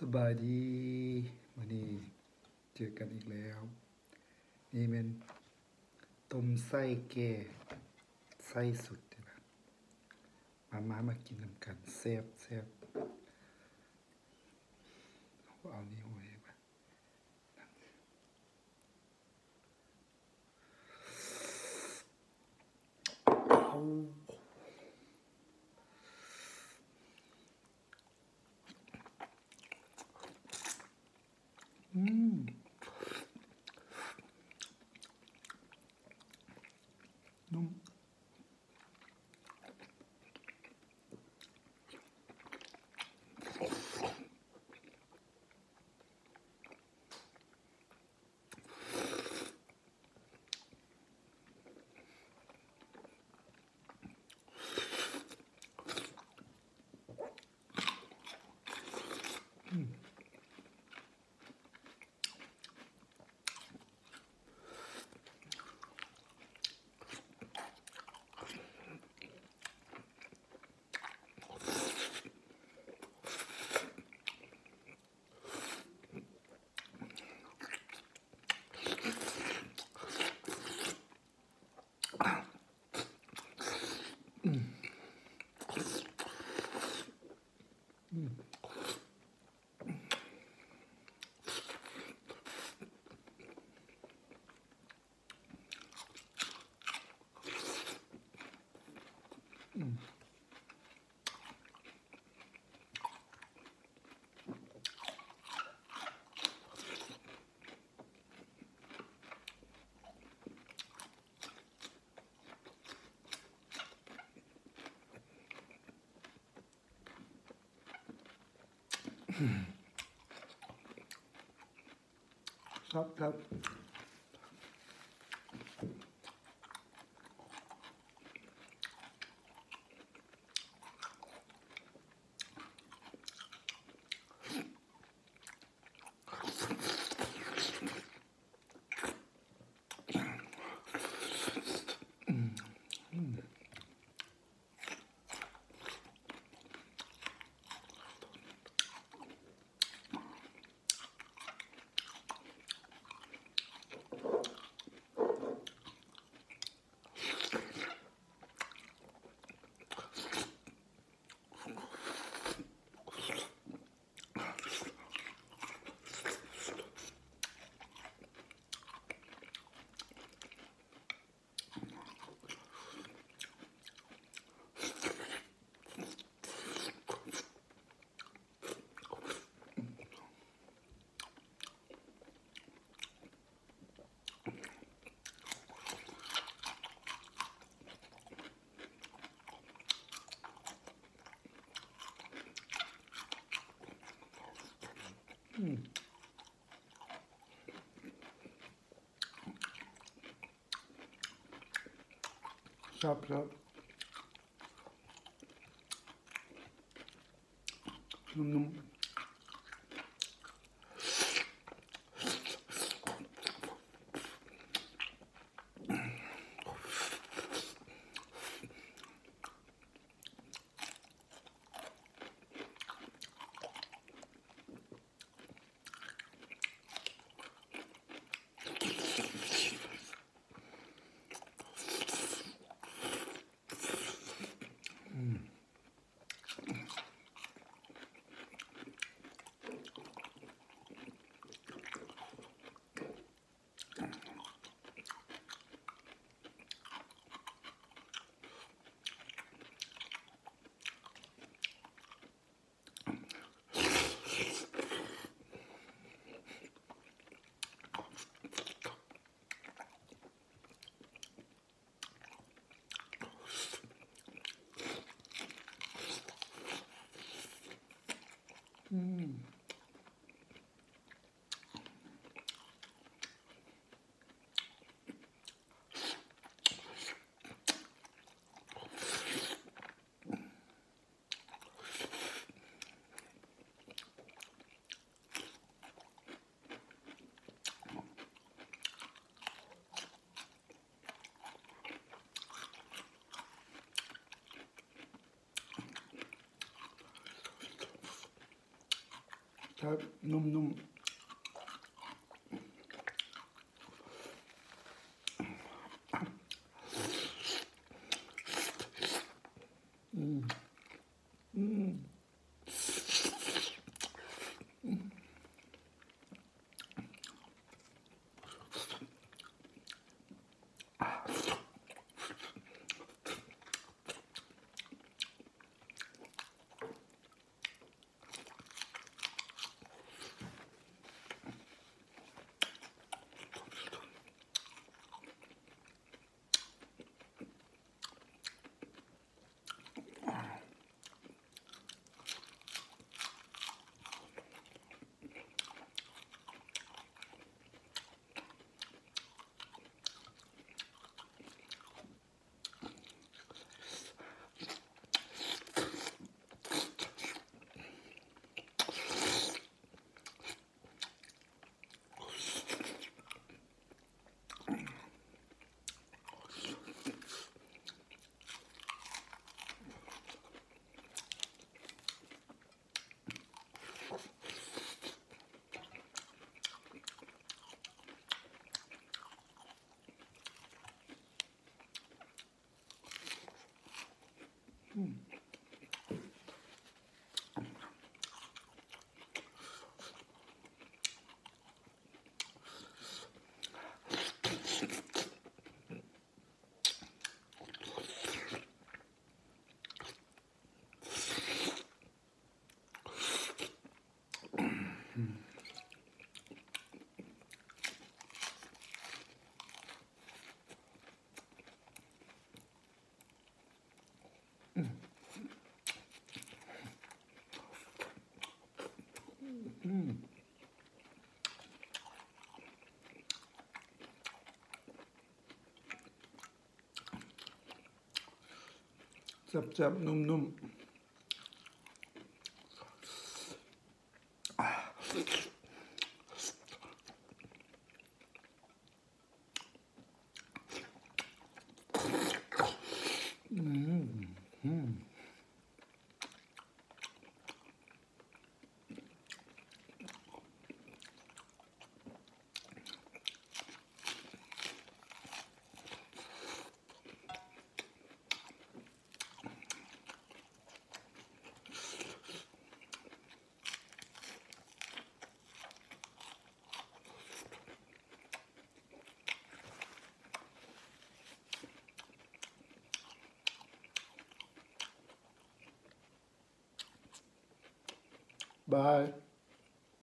สบายดีวันนี้เจอกันอีกแล้วนี่เป็นต้มไส้แก่ไส้สุดนะมากินน้ำกันแซ่บเอานี่ไว้มาเอานุ่มครับครับนุ่ม ถ้านุ่มๆจับๆนุ่มๆBye.